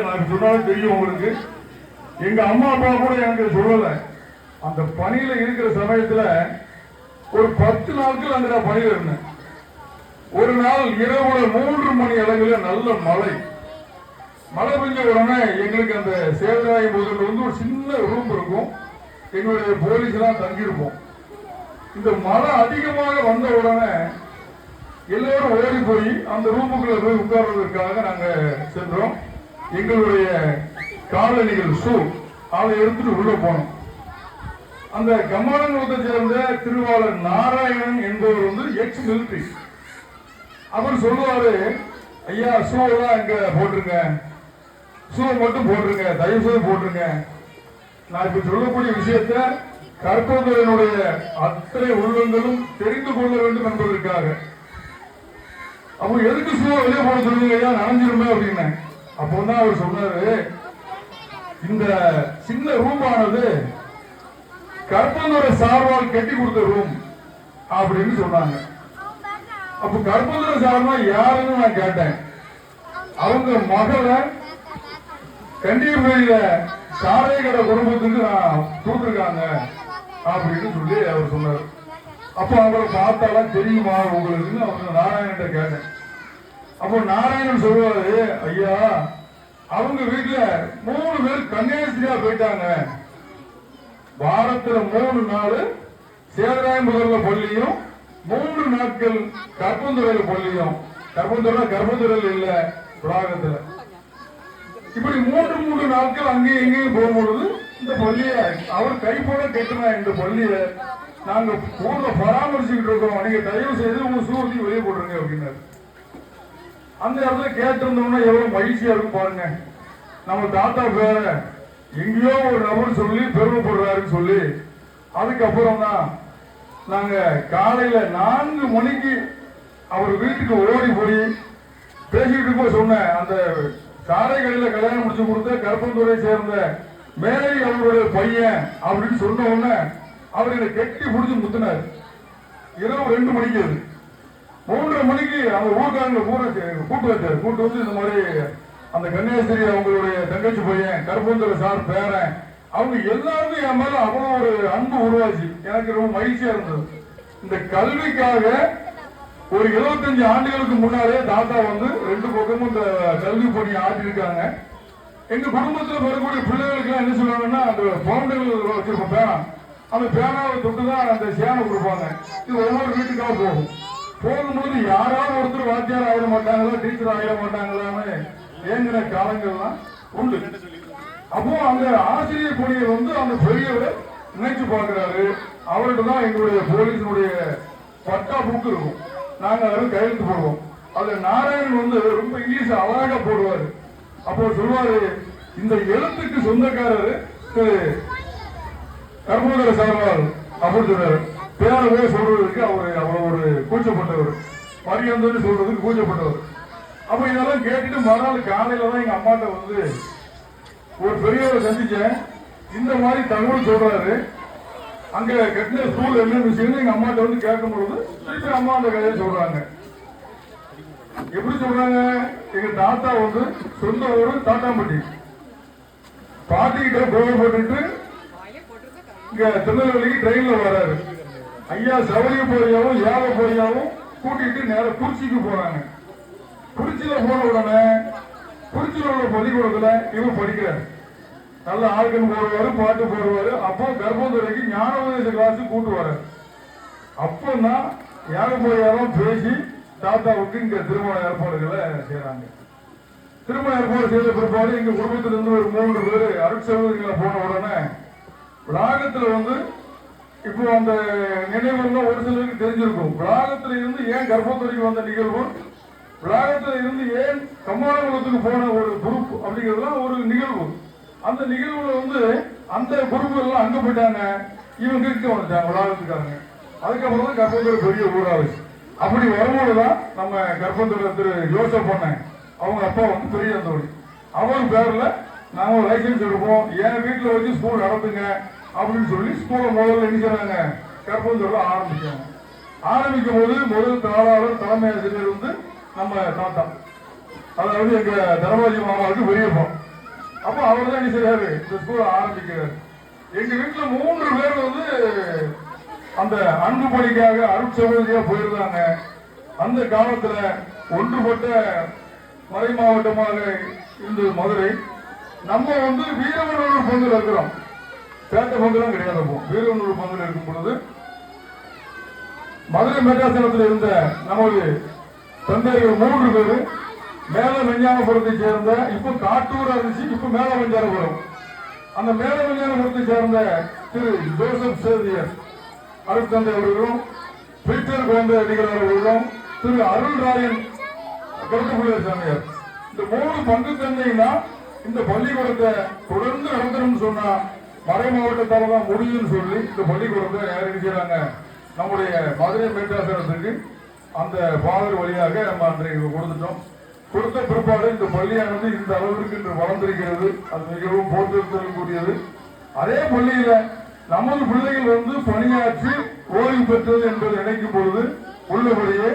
நான் சொன்னாலும் தெரியும் உங்களுக்கு. எங்க அம்மா அப்பா கூட எனக்கு சொல்லல. அந்த பணியில இருக்கிற சமயத்துல ஒரு 10 நாட்கள் அங்க நான் பணியில இருந்தேன். ஒரு நாள் இரவுல 3 மணி அளவில் நல்ல மழை பெஞ்ச உடனே எங்களுக்கு அந்த சேதராய முதல்ல வந்து ஒரு சின்ன ரூம் இருக்கும். எங்களுடைய போலீஸ் எல்லாம் தங்கியிருப்போம். இந்த மழை அதிகமாக வந்த உடனே எல்லாரும் ஓடி போய் அந்த ரூமுக்குள்ள போய் உட்கார்றதுக்காக நாங்க சென்றோம். எங்களுடைய காலணிகள் ஷூ அதை எடுத்துட்டு உள்ள போனோம். அந்த கம்மாளங்குளத்தை சேர்ந்த திருவாளர் நாராயணன் என்பவர் வந்து எக்ஸ் மிலிட்டரி. அவர் சொல்லுவாரு, ஐயா ஷூ எல்லாம் இங்க போட்டுருங்க, ஷூ மட்டும் போட்டுருங்க, தயவு செய்து போட்டுருங்க. நான் இப்ப சொல்லக்கூடிய விஷயத்த கற்பகனுடைய அத்தனை உள்ளங்களும் தெரிந்து கொள்ள வேண்டும் என்பதற்காக. அப்போ எதுக்கு ஷூ வெளியே போட சொல்லுங்க ஐயா, நனைஞ்சிருமே அப்படின்னு. அப்போதான் அவர் சொன்னாரு, இந்த சின்ன ரூம் ஆனது கற்பகனுடைய சார்பால் கட்டி கொடுத்த ரூம் அப்படின்னு சொன்னாங்க. அப்ப கற்பகனுடைய சார்பா யாருன்னு நான் கேட்டேன். அவங்க மகளை கண்டிப்பா சாரை கடை குடும்பத்துக்கு நான் கொடுத்துருக்காங்க அப்படின்னு சொல்லி அவர் சொன்னார். அப்ப அவங்களை பார்த்தாலும் தெரியுமா உங்களுக்கு அவங்க நாராயணன் கேட்டேன். அப்போ நாராயணன் சொல்லுவாரு, ஐயா அவங்க வீட்டுல 3 பேர் கன்னியாஸ்திரியா போயிட்டாங்க. வாரத்துல 3 நாள் சேதராய முதல்ல பள்ளியும் 3 நாட்கள் கற்பந்துறையில பள்ளியும். கற்பந்துறையில் இல்ல உலகத்துல. இப்படி 3 நாட்கள் அங்கேயும் எங்கேயும் போகும்பொழுது இந்த பள்ளிய அவர் கைப்போட கட்டினா இந்த பள்ளிய நாங்க ஊர்ல பராமரிச்சுக்கிட்டு இருக்கோம், நீங்க தயவு செய்து உங்க சூழ்ச்சி வெளியே போடுறீங்க அப்படின்னாரு. அந்த இடத்துல கேட்டிருந்தோம்னா எவ்வளவு மகிழ்ச்சியா இருக்கும் பாருங்க. நம்ம தாத்தா பேர எங்கேயோ ஒரு நபர் சொல்லி பெருமைப்படுறாருன்னு சொல்லி அதுக்கப்புறம் தான் நாங்க காலையில 4 மணிக்கு அவர் வீட்டுக்கு ஓடி போய் பேசிட்டு இருக்க சொன்னேன். அந்த சாரை கடையில கல்யாணம் முடிச்சு கொடுத்த கற்பந்துறை சேர்ந்த மேரி அவருடைய பையன் அப்படின்னு சொன்ன உடனே அவர் என்னை கெட்டி பிடிச்சு முத்தினார். இரவு 2 மணிக்கு 3:30 மணிக்கு அவங்க ஊர்காரங்களை கூட்டு வச்சாரு. கூட்டு வந்து இந்த மாதிரி அந்த கன்னியாஸ்திரி அவங்களுடைய தங்கச்சி பையன் கற்பந்துறை சார் பேரன் அவங்க எல்லாருமே என் மேல அவ்வளவு ஒரு அன்பு உருவாச்சு. எனக்கு ரொம்ப மகிழ்ச்சியா இருந்தது. இந்த கல்விக்காக ஒரு 25 ஆண்டுகளுக்கு முன்னாலே தாத்தா வந்து 2 பக்கமும் இந்த கல்வி பணியை ஆற்றிருக்காங்க. எங்க குடும்பத்தில் வரக்கூடிய பிள்ளைகளுக்கு எல்லாம் என்ன சொல்லுவாங்கன்னா, அந்த பவுண்டர்கள் வச்சிருப்போம் பேனா, அந்த பேனாவை தொட்டுதான் அந்த சேனை கொடுப்பாங்க. இது ஒவ்வொரு வீட்டுக்காக போகும்போது யாராவது ஒருத்தர் வாத்தியார் ஆயிட மாட்டாங்களா, டீச்சர் ஆயிட மாட்டாங்களான்னு ஏங்கிற காலங்கள்லாம் உண்டு. அப்போ அந்த ஆசிரியர் பணியை வந்து அந்த பெரியவரை நினைச்சு பார்க்கிறாரு. அவர்கிட்ட தான் எங்களுடைய போலீஸினுடைய பட்டா புக் இருக்கும். நாங்க அதில் கையெழுத்து போடுவோம். அதுல நாராயணன் வந்து ரொம்ப இங்கிலீஷ் அழகா போடுவாரு. அப்போ சொல்லுவாரு, இந்த எழுத்துக்கு சொந்தக்காரரு கற்பகனுடைய சார்பால் அப்படின்னு சொல்றாரு. பேரவே சொல்றதுக்கு அவரு அவ்வளவு ஒரு கூச்சப்பட்டவர், மரியாதை சொல்றதுக்கு கூச்சப்பட்டவர். அப்ப இதெல்லாம் கேட்டுட்டு மறுநாள் காலையில தான் எங்க அம்மாட்ட வந்து ஒரு பெரியவரை சந்திச்சேன். இந்த மாதிரி தகவல் சொல்றாரு, அங்க கட்டின ஸ்கூல் என்ன விஷயம் எங்க அம்மாட்ட வந்து கேட்கும் பொழுது திருப்பி அம்மா அந்த கதையை சொல்றாங்க. எப்படி சொல்றாங்க, எங்க தாத்தா வந்து சொந்த ஊரு தாத்தாம்பட்டி, பாட்டிக்கிட்ட போகப்பட்டு இங்க திருநெல்வேலிக்கு ட்ரெயின்ல வர்றாரு. ஐயா சவரிய போறியாவும் ஏவ போறியாவும் கூட்டிட்டு நேரம் குறிச்சிக்கு போறாங்க. குறிச்சியில போன உடனே குறிச்சியில உள்ள பள்ளிக்கூடத்துல இவர் படிக்கிறார். நல்ல ஆட்கள் போடுவாரு, பாட்டு போடுவாரு. அப்போ கர்ப்பந்துறைக்கு ஞான உபதேச கிளாஸ் கூட்டு வர்றாரு. அப்பதான் ஏக போயாவும் பேசி தாத்தாவுக்கு இங்க திருமண ஏற்பாடுகளை செய்யறாங்க. திருமண ஏற்பாடு செய்த பிற்பாடு எங்க குடும்பத்திலிருந்து ஒரு 3 பேர் அருட்சகோதரிகளை போன உடனே விளாகத்துல வந்து இப்போ அந்த நினைவுலாம் ஒரு சிலருக்கு தெரிஞ்சிருக்கும். விளாகத்துல இருந்து ஏன் கர்ப்பத்துறைக்கு வந்த நிகழ்வு, விளாகத்துல இருந்து ஏன் கம்மாளங்குளத்துக்கு போன ஒரு குரூப் அப்படிங்கிறதுலாம் ஒரு நிகழ்வு. அந்த நிகழ்வுல வந்து அந்த குரூப் எல்லாம் அங்க போயிட்டாங்க, இவங்க இங்க வந்துட்டாங்க விளாகத்துக்காரங்க. அதுக்கப்புறம் தான் கர்ப்பத்துறை பெரிய ஊராச்சு. அப்படி வரும்போதுதான் நம்ம கர்ப்பத்துறை திரு ஜோசப் பண்ணேன் அவங்க அப்பா வந்து பெரிய தோழி. அவர் பேர்ல நாங்க லைசன்ஸ் எடுப்போம், என் வீட்டுல வச்சு ஸ்கூல் நடத்துங்க அப்படின்னு சொல்லி ஸ்கூலை முதல்ல நினைக்கிறாங்க. கற்பந்துறையில ஆரம்பிச்சாங்க. ஆரம்பிக்கும் போது முதல் தாளாளர் தலைமை ஆசிரியர் வந்து நம்ம தாத்தா. அதாவது எங்க தனபாஜி மாமாவுக்கு பெரியப்பா. அப்ப அவர் தான் என்ன செய்யறாரு, இந்த ஸ்கூல் ஆரம்பிக்கிறாரு. எங்க வீட்டுல 3 பேர் வந்து அந்த அன்பு பணிக்காக அருட்சகோதரியா போயிருந்தாங்க. அந்த காலத்துல ஒன்றுபட்ட மறை மாவட்டமாக இருந்தது மதுரை. நம்ம வந்து வீரவனூர் பங்குல இருக்கிறோம். பேட்டை பங்குலாம் கிடையாது. வீரவனூர் பங்குல இருக்கும் பொழுது மதுரை மெட்ராசனத்தில் இருந்த நமது தந்தையர்கள் 3 பேரு மேல விஞ்ஞானபுரத்தை சேர்ந்த, இப்ப காட்டூரா இருந்துச்சு, இப்ப மேல விஞ்ஞானபுரம். அந்த மேல விஞ்ஞானபுரத்தை சேர்ந்த திரு ஜோசப் சேவியர் அருட்தந்தை அவர்களும், பீட்டர் குழந்தை அடிகள் அவர்களும், திரு அருள்ராயன் கருத்துக்குள்ள சாமியார், இந்த 3 பங்கு தந்தைனா இந்த பள்ளிக்கூடத்தை தொடர்ந்து நடத்தணும்னு சொன்னா மறை மாவட்டத்தால தான் முடியும்னு சொல்லி இந்த பள்ளிக்கூடத்தை யாரும் செய்யறாங்க, நம்முடைய மதுரை மேற்காசனத்துக்கு அந்த பாதர் வழியாக நம்ம அன்றைக்கு கொடுத்துட்டோம். கொடுத்த பிற்பாடு இந்த பள்ளியானது இந்த அளவிற்கு இன்று வளர்ந்திருக்கிறது. அது மிகவும் போற்றுதலுக்குரியது. அதே பள்ளியில நமது பிள்ளைகள் வந்து பணியாற்றி ஓய்வு பெற்றது என்பதை நினைக்கும் பொழுது உள்ளபடியே